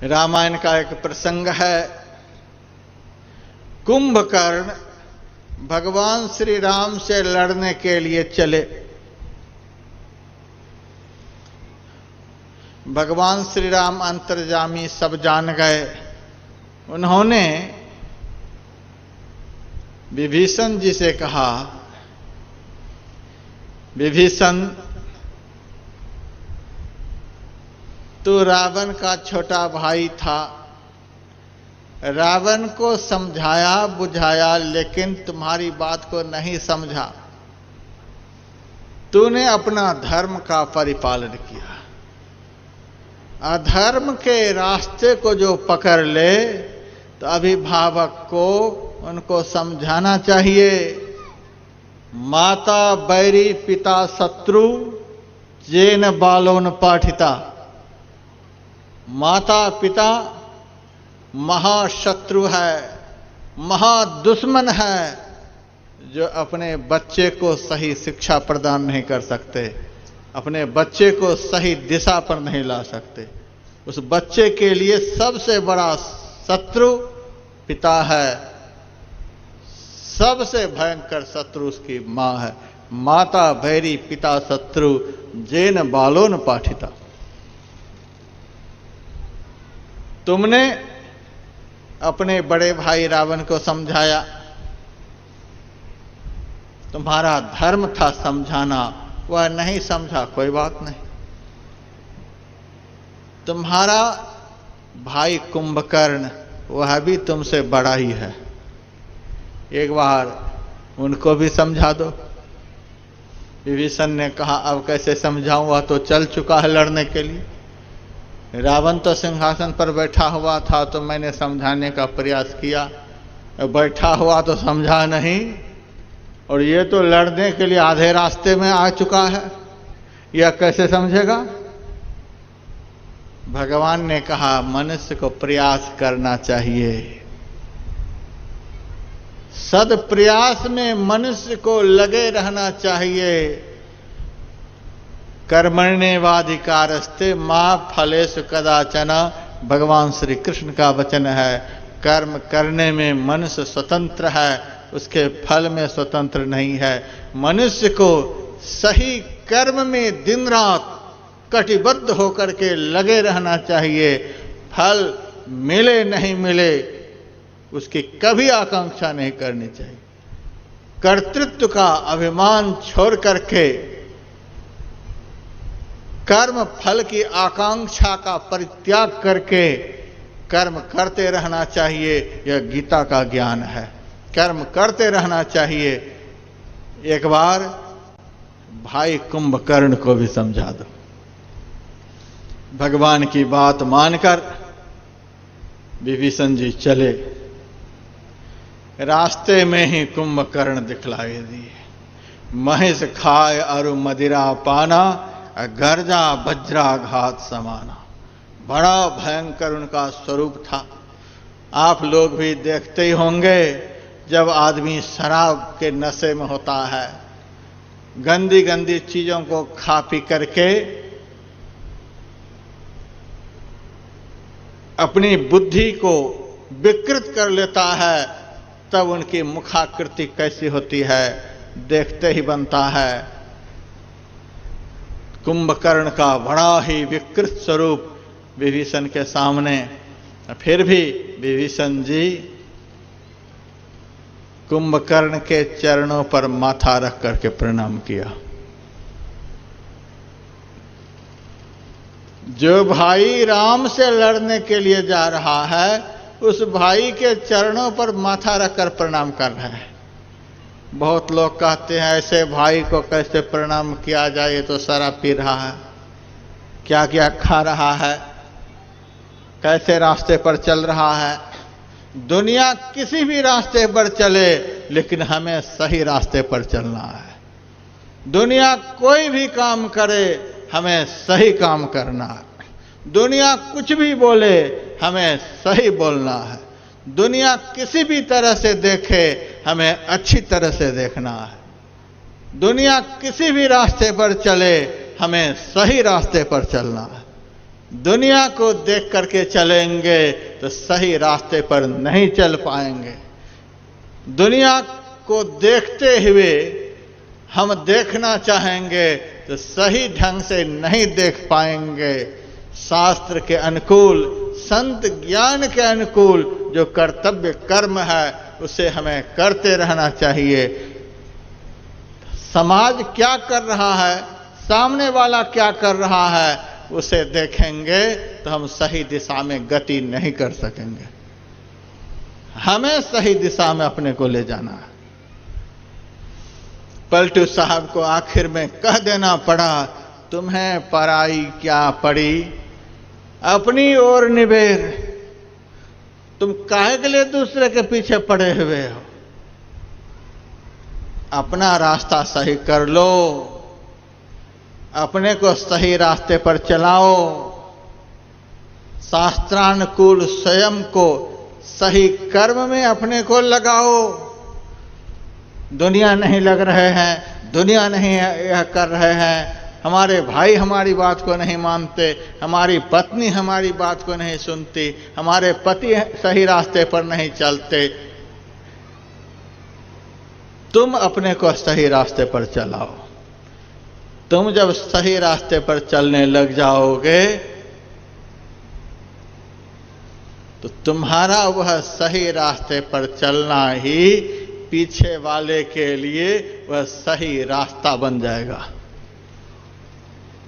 रामायण का एक प्रसंग है। कुंभकर्ण भगवान श्री राम से लड़ने के लिए चले। भगवान श्री राम अंतर्यामी सब जान गए। उन्होंने विभीषण जी से कहा, विभीषण तू रावण का छोटा भाई था, रावण को समझाया बुझाया लेकिन तुम्हारी बात को नहीं समझा। तूने अपना धर्म का परिपालन किया। अधर्म के रास्ते को जो पकड़ ले तो अभिभावक को उनको समझाना चाहिए। माता बैरी पिता शत्रु जेन बालोन पाठिता। माता पिता महाशत्रु है, महादुश्मन है, जो अपने बच्चे को सही शिक्षा प्रदान नहीं कर सकते, अपने बच्चे को सही दिशा पर नहीं ला सकते। उस बच्चे के लिए सबसे बड़ा शत्रु पिता है, सबसे भयंकर शत्रु उसकी मां है। माता भैरी पिता शत्रु जेन बालोन पाठिता। तुमने अपने बड़े भाई रावण को समझाया, तुम्हारा धर्म था समझाना, वह नहीं समझा, कोई बात नहीं। तुम्हारा भाई कुंभकर्ण वह भी तुमसे बड़ा ही है, एक बार उनको भी समझा दो। विभीषण ने कहा, अब कैसे समझाऊं, वह तो चल चुका है लड़ने के लिए। रावण तो सिंहासन पर बैठा हुआ था तो मैंने समझाने का प्रयास किया, बैठा हुआ तो समझा नहीं, और ये तो लड़ने के लिए आधे रास्ते में आ चुका है, यह कैसे समझेगा। भगवान ने कहा, मनुष्य को प्रयास करना चाहिए। सद प्रयास में मनुष्य को लगे रहना चाहिए। कर्मण्येवाधिकारस्ते मां फलेषु कदाचन, भगवान श्री कृष्ण का वचन है। कर्म करने में मनुष्य स्वतंत्र है, उसके फल में स्वतंत्र नहीं है। मनुष्य को सही कर्म में दिन रात कटिबद्ध होकर के लगे रहना चाहिए। फल मिले नहीं मिले उसकी कभी आकांक्षा नहीं करनी चाहिए। कर्तृत्व का अभिमान छोड़ करके कर्म फल की आकांक्षा का परित्याग करके कर्म करते रहना चाहिए। यह गीता का ज्ञान है। कर्म करते रहना चाहिए। एक बार भाई कुंभकर्ण को भी समझा दो। भगवान की बात मानकर विभीषण जी चले। रास्ते में ही कुंभकर्ण दिखलाई दिए। महिष खाए अरु मदिरा पाना, गर्जा वज्राघात समाना। बड़ा भयंकर उनका स्वरूप था। आप लोग भी देखते ही होंगे, जब आदमी शराब के नशे में होता है, गंदी गंदी चीजों को खा पी करके अपनी बुद्धि को विकृत कर लेता है, तब उनकी मुखाकृति कैसी होती है देखते ही बनता है। कुंभकर्ण का बड़ा ही विकृत स्वरूप विभीषण के सामने। फिर भी विभीषण जी कुंभकर्ण के चरणों पर माथा रख करके प्रणाम किया। जो भाई राम से लड़ने के लिए जा रहा है, उस भाई के चरणों पर माथा रखकर प्रणाम कर रहे हैं। बहुत लोग कहते हैं ऐसे भाई को कैसे प्रणाम किया जाए, ये तो शराब पी रहा है, क्या क्या खा रहा है, कैसे रास्ते पर चल रहा है। दुनिया किसी भी रास्ते पर चले, लेकिन हमें सही रास्ते पर चलना है। दुनिया कोई भी काम करे, हमें सही काम करना है। दुनिया कुछ भी बोले, हमें सही बोलना है। दुनिया किसी भी तरह से देखे, हमें अच्छी तरह से देखना है। दुनिया किसी भी रास्ते पर चले, हमें सही रास्ते पर चलना है। दुनिया को देख करके चलेंगे तो सही रास्ते पर नहीं चल पाएंगे। दुनिया को देखते हुए हम देखना चाहेंगे तो सही ढंग से नहीं देख पाएंगे। शास्त्र के अनुकूल, संत ज्ञान के अनुकूल जो कर्तव्य कर्म है उसे हमें करते रहना चाहिए। समाज क्या कर रहा है, सामने वाला क्या कर रहा है, उसे देखेंगे तो हम सही दिशा में गति नहीं कर सकेंगे। हमें सही दिशा में अपने को ले जाना है। पलटू साहब को आखिर में कह देना पड़ा, तुम्हें पराई क्या पड़ी, अपनी ओर निबेर। तुम काहे के लिए दूसरे के पीछे पड़े हुए हो? अपना रास्ता सही कर लो, अपने को सही रास्ते पर चलाओ, शास्त्रानुकूल स्वयं को सही कर्म में अपने को लगाओ। दुनिया नहीं लग रहे हैं, दुनिया नहीं यह कर रहे हैं, हमारे भाई हमारी बात को नहीं मानते, हमारी पत्नी हमारी बात को नहीं सुनती, हमारे पति सही रास्ते पर नहीं चलते। तुम अपने को सही रास्ते पर चलाओ। तुम जब सही रास्ते पर चलने लग जाओगे तो तुम्हारा वह सही रास्ते पर चलना ही पीछे वाले के लिए वह सही रास्ता बन जाएगा।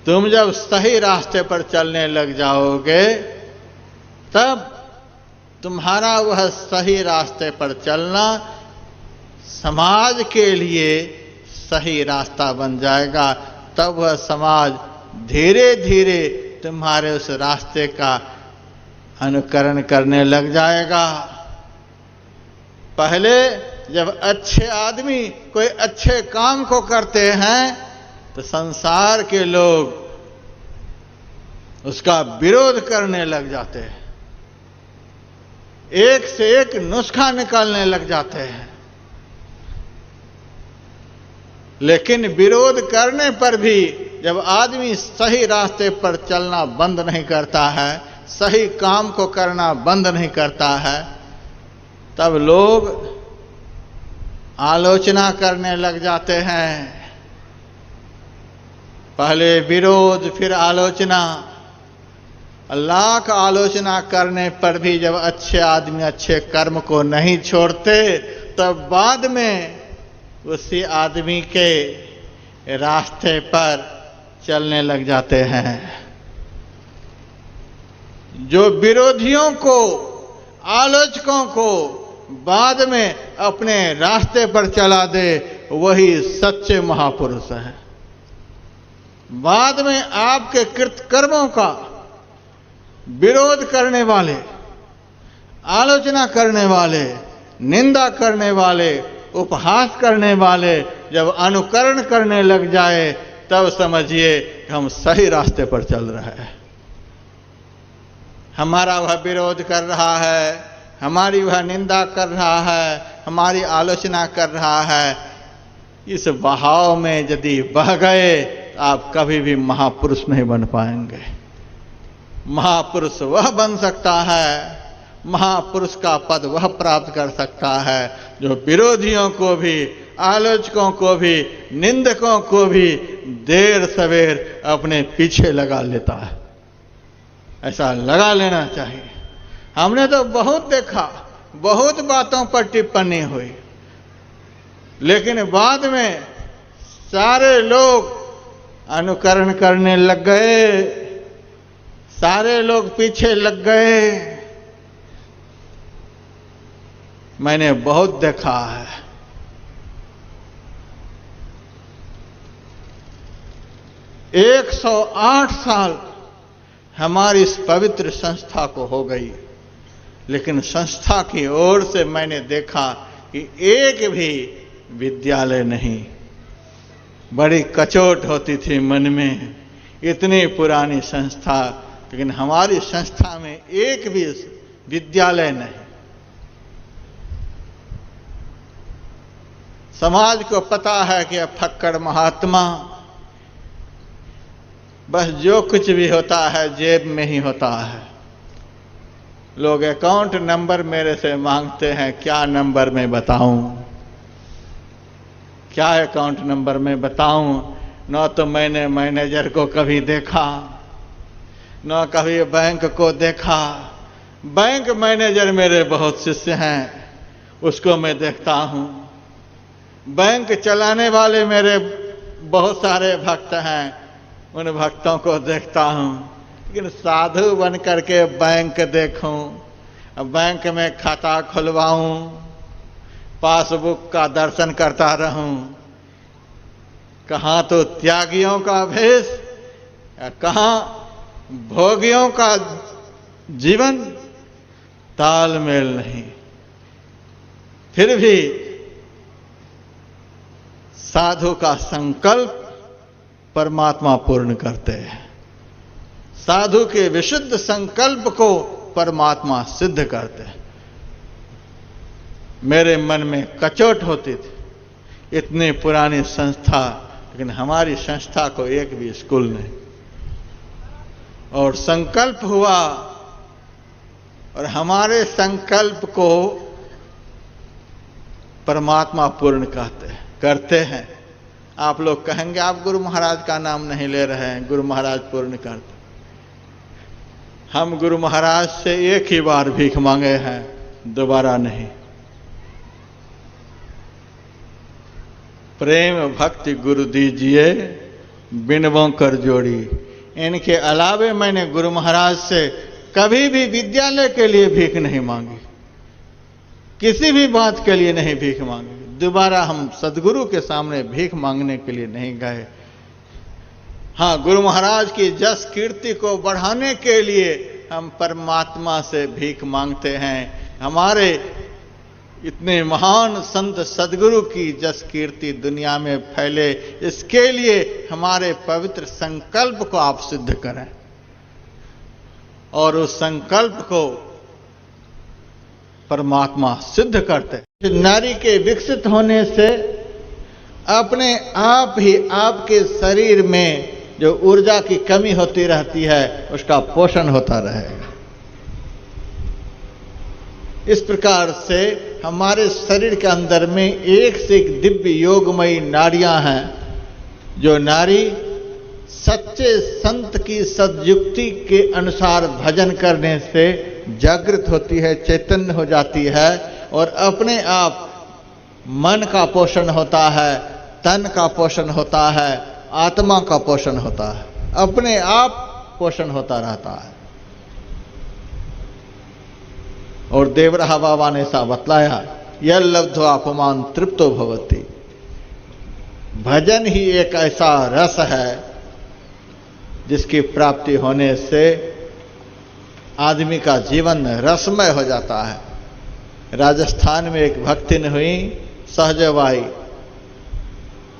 तुम जब सही रास्ते पर चलने लग जाओगे तब तुम्हारा वह सही रास्ते पर चलना समाज के लिए सही रास्ता बन जाएगा। तब वह समाज धीरे धीरे तुम्हारे उस रास्ते का अनुकरण करने लग जाएगा। पहले जब अच्छे आदमी कोई अच्छे काम को करते हैं तो संसार के लोग उसका विरोध करने लग जाते हैं, एक से एक नुस्खा निकालने लग जाते हैं। लेकिन विरोध करने पर भी जब आदमी सही रास्ते पर चलना बंद नहीं करता है, सही काम को करना बंद नहीं करता है, तब लोग आलोचना करने लग जाते हैं। पहले विरोध फिर आलोचना। लाख आलोचना करने पर भी जब अच्छे आदमी अच्छे कर्म को नहीं छोड़ते तब बाद में उसी आदमी के रास्ते पर चलने लग जाते हैं। जो विरोधियों को, आलोचकों को बाद में अपने रास्ते पर चला दे वही सच्चे महापुरुष है। बाद में आपके कृतकर्मों का विरोध करने वाले, आलोचना करने वाले, निंदा करने वाले, उपहास करने वाले जब अनुकरण करने लग जाए तब समझिए कि हम सही रास्ते पर चल रहे हैं। हमारा वह विरोध कर रहा है, हमारी वह निंदा कर रहा है, हमारी आलोचना कर रहा है, इस बहाव में यदि बह गए तो आप कभी भी महापुरुष नहीं बन पाएंगे। महापुरुष वह बन सकता है, महापुरुष का पद वह प्राप्त कर सकता है जो विरोधियों को भी, आलोचकों को भी, निंदकों को भी देर सवेर अपने पीछे लगा लेता है। ऐसा लगा लेना चाहिए। हमने तो बहुत देखा, बहुत बातों पर टिप्पणी हुई, लेकिन बाद में सारे लोग अनुकरण करने लग गए, सारे लोग पीछे लग गए। मैंने बहुत देखा है। 108 साल हमारी इस पवित्र संस्था को हो गई, लेकिन संस्था की ओर से मैंने देखा कि एक भी विद्यालय नहीं। बड़ी कचोट होती थी मन में, इतनी पुरानी संस्था, लेकिन हमारी संस्था में एक भी विद्यालय नहीं। समाज को पता है कि फक्कड़ महात्मा बस जो कुछ भी होता है जेब में ही होता है। लोग अकाउंट नंबर मेरे से मांगते हैं, क्या नंबर मैं बताऊं, क्या अकाउंट नंबर मैं बताऊं। न तो मैंने मैनेजर को कभी देखा, न कभी बैंक को देखा। बैंक मैनेजर मेरे बहुत शिष्य हैं, उसको मैं देखता हूं। बैंक चलाने वाले मेरे बहुत सारे भक्त हैं, उन भक्तों को देखता हूं। लेकिन साधु बन करके बैंक देखूं, बैंक में खाता खुलवाऊं, पासबुक का दर्शन करता रहूं, कहां तो त्यागियों का भेष, कहां भोगियों का जीवन, तालमेल नहीं। फिर भी साधु का संकल्प परमात्मा पूर्ण करते हैं। साधु के विशुद्ध संकल्प को परमात्मा सिद्ध करते हैं। मेरे मन में कचोट होती थी, इतनी पुरानी संस्था, लेकिन हमारी संस्था को एक भी स्कूल नहीं। और संकल्प हुआ, और हमारे संकल्प को परमात्मा पूर्ण करते हैं। आप लोग कहेंगे आप गुरु महाराज का नाम नहीं ले रहे हैं, गुरु महाराज पूर्ण करते। हम गुरु महाराज से एक ही बार भीख मांगे हैं, दोबारा नहीं। प्रेम भक्ति गुरु दीजिए, बिनवों कर जोड़ी। इनके अलावे मैंने गुरु महाराज से कभी भी विद्यालय के लिए भीख नहीं मांगी, किसी भी बात के लिए नहीं भीख मांगी। दोबारा हम सदगुरु के सामने भीख मांगने के लिए नहीं गए। हाँ, गुरु महाराज की जस कीर्ति को बढ़ाने के लिए हम परमात्मा से भीख मांगते हैं। हमारे इतने महान संत सदगुरु की जस कीर्ति दुनिया में फैले, इसके लिए हमारे पवित्र संकल्प को आप सिद्ध करें, और उस संकल्प को परमात्मा सिद्ध करते। नारी के विकसित होने से अपने आप ही आपके शरीर में जो ऊर्जा की कमी होती रहती है, उसका पोषण होता रहेगा। इस प्रकार से हमारे शरीर के अंदर में एक से एक दिव्य योगमयी नाड़ियां हैं। जो नारी सच्चे संत की सद्युक्ति के अनुसार भजन करने से जागृत होती है, चैतन्य हो जाती है, और अपने आप मन का पोषण होता है, तन का पोषण होता है, आत्मा का पोषण होता है, अपने आप पोषण होता रहता है। और देवराहा बाबा ने ऐसा बतलाया, यह लब्ध्वा पुमान तृप्तो भवति। भजन ही एक ऐसा रस है जिसकी प्राप्ति होने से आदमी का जीवन रसमय हो जाता है। राजस्थान में एक भक्तिन हुई सहजबाई,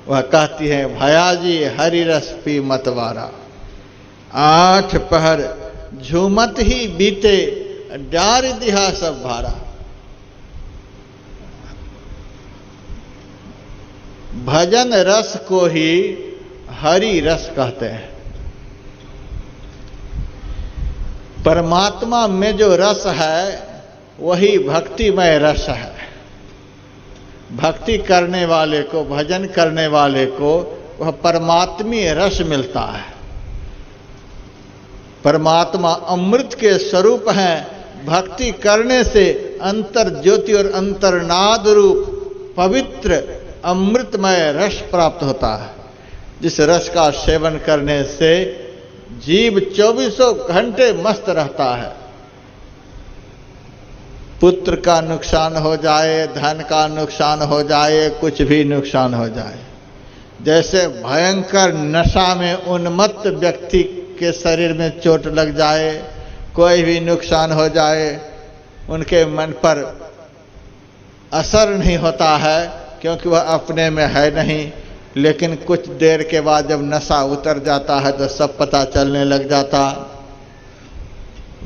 वह कहती है, भयाजी हरि रस पी मतवारा, 8 पहर झूमत ही बीते, डार दिहा सब भारा। भजन रस को ही हरि रस कहते हैं। परमात्मा में जो रस है वही भक्तिमय रस है। भक्ति करने वाले को, भजन करने वाले को वह परमात्मीय रस मिलता है। परमात्मा अमृत के स्वरूप हैं। भक्ति करने से अंतर ज्योति और अंतर्नाद रूप पवित्र अमृतमय रस प्राप्त होता है, जिस रस का सेवन करने से जीव 24 घंटे मस्त रहता है। पुत्र का नुकसान हो जाए, धन का नुकसान हो जाए, कुछ भी नुकसान हो जाए, जैसे भयंकर नशा में उन्मत्त व्यक्ति के शरीर में चोट लग जाए, कोई भी नुकसान हो जाए, उनके मन पर असर नहीं होता है, क्योंकि वह अपने में है नहीं। लेकिन कुछ देर के बाद जब नशा उतर जाता है तो सब पता चलने लग जाता।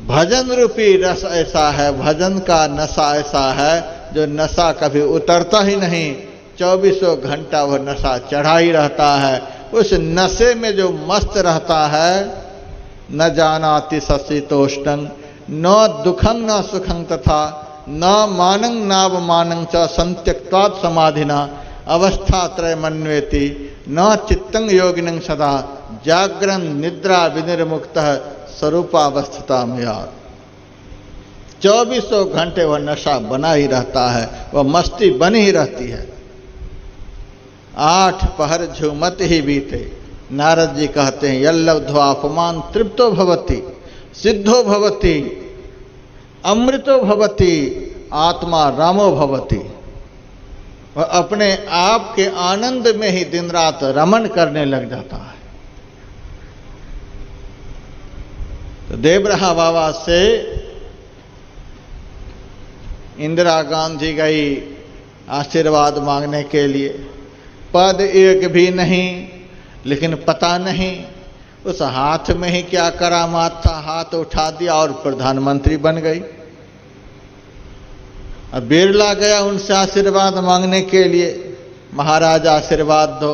भजन रूपी रस ऐसा है, भजन का नशा ऐसा है जो नशा कभी उतरता ही नहीं, 24 घंटा वह नशा चढ़ा ही रहता है। उस नशे में जो मस्त रहता है, न जानाति सशीतोष्णं न दुखं न सुखं तथा न मानं नावमानं च संत्यक्त्वात् समाधिना अवस्थात्रय मन्वेति न चित्तं योगिनं सदा जागरण निद्रा विनिर्मुक्तः स्वरूपावस्थिता मयात्। 24 घंटे वह नशा बना ही रहता है, वह मस्ती बनी ही रहती है। 8 पहर झूमत ही बीते। नारद जी कहते हैं यल्लब्ध्वा अपमान तृप्तो भवति सिद्धो भवति अमृतो भवति आत्मा रामो भवति। वह अपने आप के आनंद में ही दिन रात रमण करने लग जाता है। तो देवरहा बाबा से इंदिरा गांधी गई आशीर्वाद मांगने के लिए। पद एक भी नहीं, लेकिन पता नहीं उस हाथ में ही क्या करामात था, हाथ उठा दिया और प्रधानमंत्री बन गई। अब बिरला गया उनसे आशीर्वाद मांगने के लिए, महाराज आशीर्वाद दो,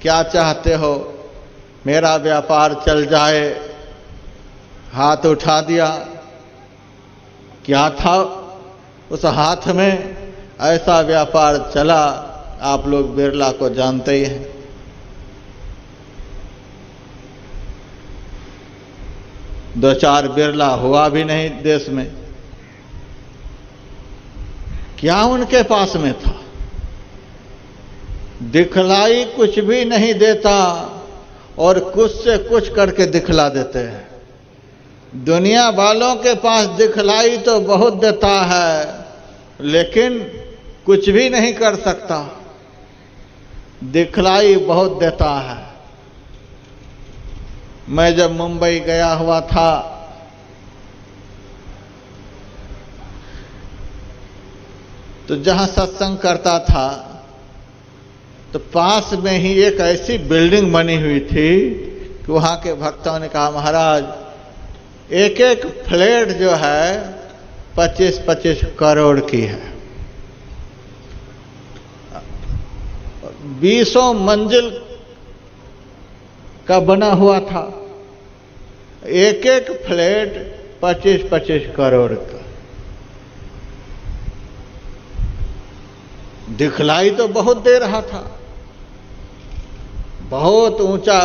क्या चाहते हो, मेरा व्यापार चल जाए। हाथ उठा दिया। क्या था उस हाथ में? ऐसा व्यापार चला, आप लोग बिरला को जानते ही हैं। दो चार बिरला हुआ भी नहीं देश में। क्या उनके पास में था? दिखलाई कुछ भी नहीं देता और कुछ से कुछ करके दिखला देते हैं। दुनिया वालों के पास दिखलाई तो बहुत देता है, लेकिन कुछ भी नहीं कर सकता। दिखलाई बहुत देता है। मैं जब मुंबई गया हुआ था तो जहां सत्संग करता था तो पास में ही एक ऐसी बिल्डिंग बनी हुई थी कि वहां के भक्तों ने कहा महाराज एक एक फ्लैट जो है 25-25 करोड़ की है। 20 मंजिल का बना हुआ था। एक एक फ्लैट 25-25 करोड़ का। दिखलाई तो बहुत दे रहा था। बहुत ऊंचा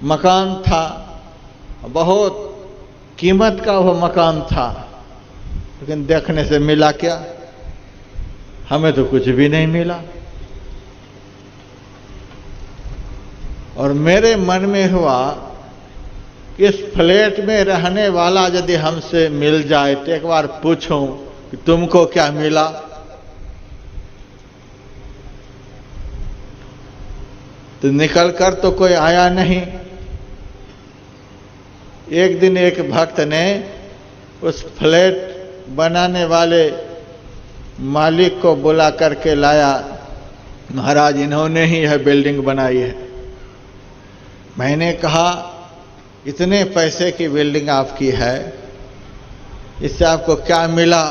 मकान था, बहुत कीमत का वो मकान था, लेकिन देखने से मिला क्या? हमें तो कुछ भी नहीं मिला। और मेरे मन में हुआ कि इस फ्लैट में रहने वाला यदि हमसे मिल जाए तो एक बार पूछूं कि तुमको क्या मिला? तो निकल कर तो कोई आया नहीं। एक दिन एक भक्त ने उस फ्लैट बनाने वाले मालिक को बुला करके लाया, महाराज इन्होंने ही यह बिल्डिंग बनाई है। मैंने कहा इतने पैसे की बिल्डिंग आपकी है, इससे आपको क्या मिला?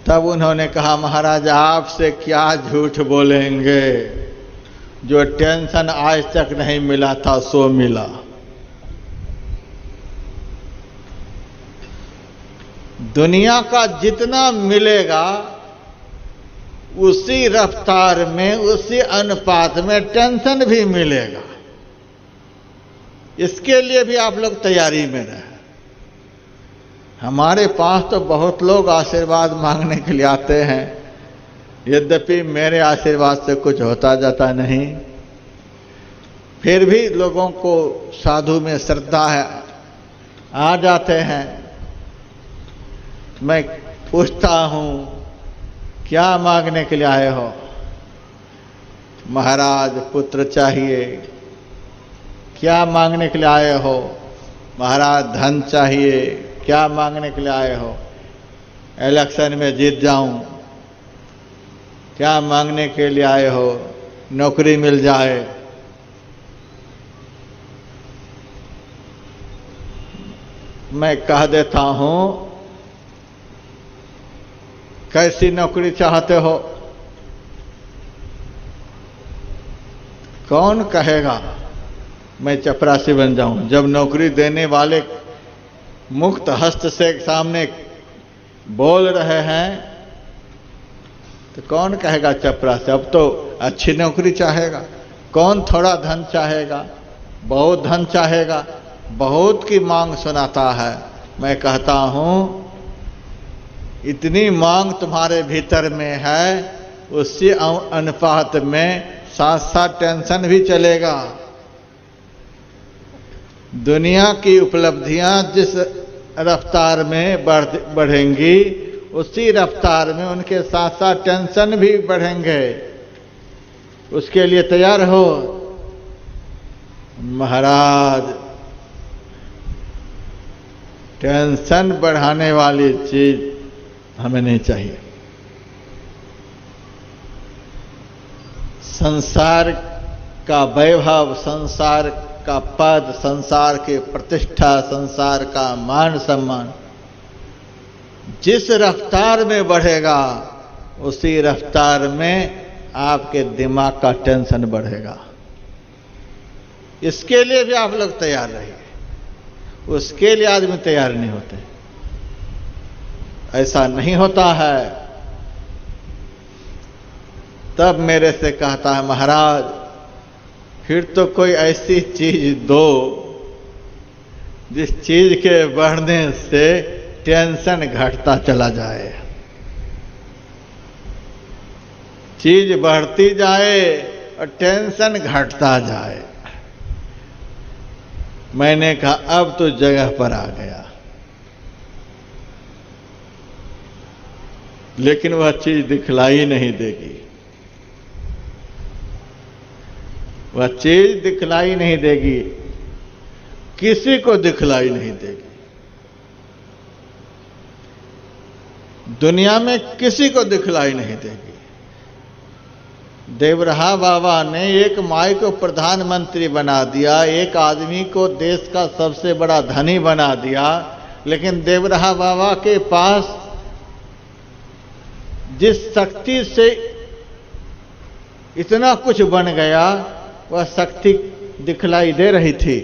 तब उन्होंने कहा महाराज आपसे क्या झूठ बोलेंगे, जो टेंशन आज तक नहीं मिला था सो मिला। दुनिया का जितना मिलेगा उसी रफ्तार में, उसी अनुपात में टेंशन भी मिलेगा। इसके लिए भी आप लोग तैयारी में रहें। हमारे पास तो बहुत लोग आशीर्वाद मांगने के लिए आते हैं, यद्यपि मेरे आशीर्वाद से कुछ होता जाता नहीं, फिर भी लोगों को साधु में श्रद्धा है, आ जाते हैं। मैं पूछता हूं क्या मांगने के लिए आए हो? महाराज पुत्र चाहिए। क्या मांगने के लिए आए हो? महाराज धन चाहिए। क्या मांगने के लिए आए हो? इलेक्शन में जीत जाऊं। क्या मांगने के लिए आए हो? नौकरी मिल जाए। मैं कह देता हूं कैसी नौकरी चाहते हो? कौन कहेगा मैं चपरासी बन जाऊं? जब नौकरी देने वाले मुक्त हस्त से सामने बोल रहे हैं तो कौन कहेगा चपरासी? अब तो अच्छी नौकरी चाहेगा। कौन थोड़ा धन चाहेगा? बहुत धन चाहेगा। बहुत की मांग सुनाता है। मैं कहता हूं इतनी मांग तुम्हारे भीतर में है, उसी अनुपात में साथ साथ टेंशन भी चलेगा। दुनिया की उपलब्धियां जिस रफ्तार में बढ़ेंगी, उसी रफ्तार में उनके साथ साथ टेंशन भी बढ़ेंगे। उसके लिए तैयार हो। महाराज, टेंशन बढ़ाने वाली चीज हमें नहीं चाहिए। संसार का वैभव, संसार का पद, संसार की प्रतिष्ठा, संसार का मान सम्मान जिस रफ्तार में बढ़ेगा, उसी रफ्तार में आपके दिमाग का टेंशन बढ़ेगा। इसके लिए भी आप लोग तैयार रहिए। उसके लिए आदमी तैयार नहीं होते। ऐसा नहीं होता है। तब मेरे से कहता है, महाराज फिर तो कोई ऐसी चीज दो जिस चीज के बढ़ने से टेंशन घटता चला जाए। चीज बढ़ती जाए और टेंशन घटता जाए। मैंने कहा अब तो जगह पर आ गया। लेकिन वह चीज दिखलाई नहीं देगी। वह चीज दिखलाई नहीं देगी, किसी को दिखलाई नहीं देगी। दुनिया में किसी को दिखलाई नहीं देगी। देवराहा बाबा ने एक माई को प्रधानमंत्री बना दिया, एक आदमी को देश का सबसे बड़ा धनी बना दिया, लेकिन देवराहा बाबा के पास जिस शक्ति से इतना कुछ बन गया, वह शक्ति दिखलाई दे रही थी?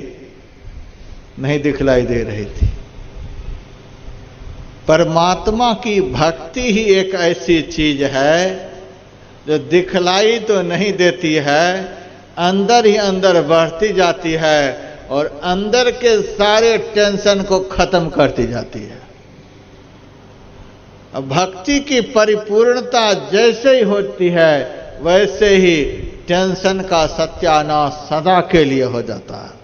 नहीं दिखलाई दे रही थी। परमात्मा की भक्ति ही एक ऐसी चीज है जो दिखलाई तो नहीं देती है, अंदर ही अंदर बढ़ती जाती है और अंदर के सारे टेंशन को खत्म करती जाती है। अब भक्ति की परिपूर्णता जैसे ही होती है, वैसे ही टेंशन का सत्यानाश सदा के लिए हो जाता है।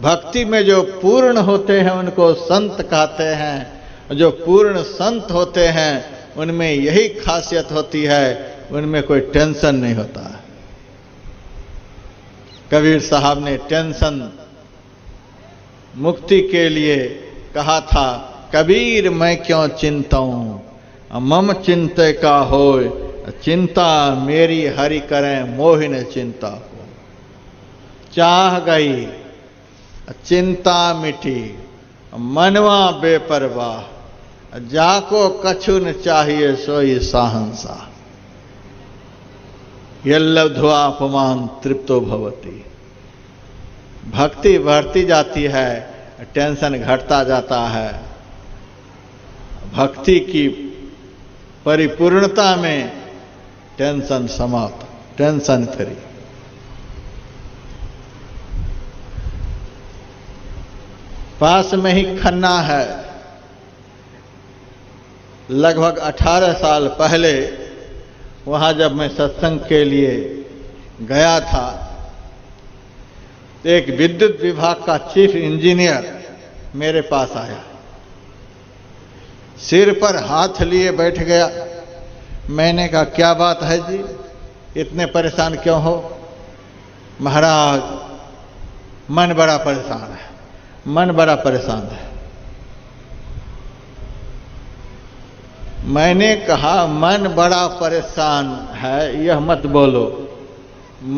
भक्ति में जो पूर्ण होते हैं उनको संत कहते हैं। जो पूर्ण संत होते हैं उनमें यही खासियत होती है, उनमें कोई टेंशन नहीं होता है। कबीर साहब ने टेंशन मुक्ति के लिए कहा था, कबीर मैं क्यों चिंताऊं, मम चिंते का होय, चिंता मेरी हरि करें मोहिन चिंता हो। चाह गई चिंता मिटी, मनवा बेपरवाह, जाको कछु न चाहिए सोई साहंसा। यल्लब्ध्वा अपमान तृप्तो भवति। भक्ति बढ़ती जाती है, टेंशन घटता जाता है। भक्ति की परिपूर्णता में टेंशन समाप्त, टेंशन फ्री। पास में ही खन्ना है। लगभग 18 साल पहले वहां जब मैं सत्संग के लिए गया था, तो एक विद्युत विभाग का चीफ इंजीनियर मेरे पास आया, सिर पर हाथ लिए बैठ गया। मैंने कहा क्या बात है जी, इतने परेशान क्यों हो? महाराज मन बड़ा परेशान है, मन बड़ा परेशान है। मैंने कहा मन बड़ा परेशान है यह मत बोलो,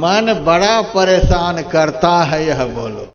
मन बड़ा परेशान करता है यह बोलो।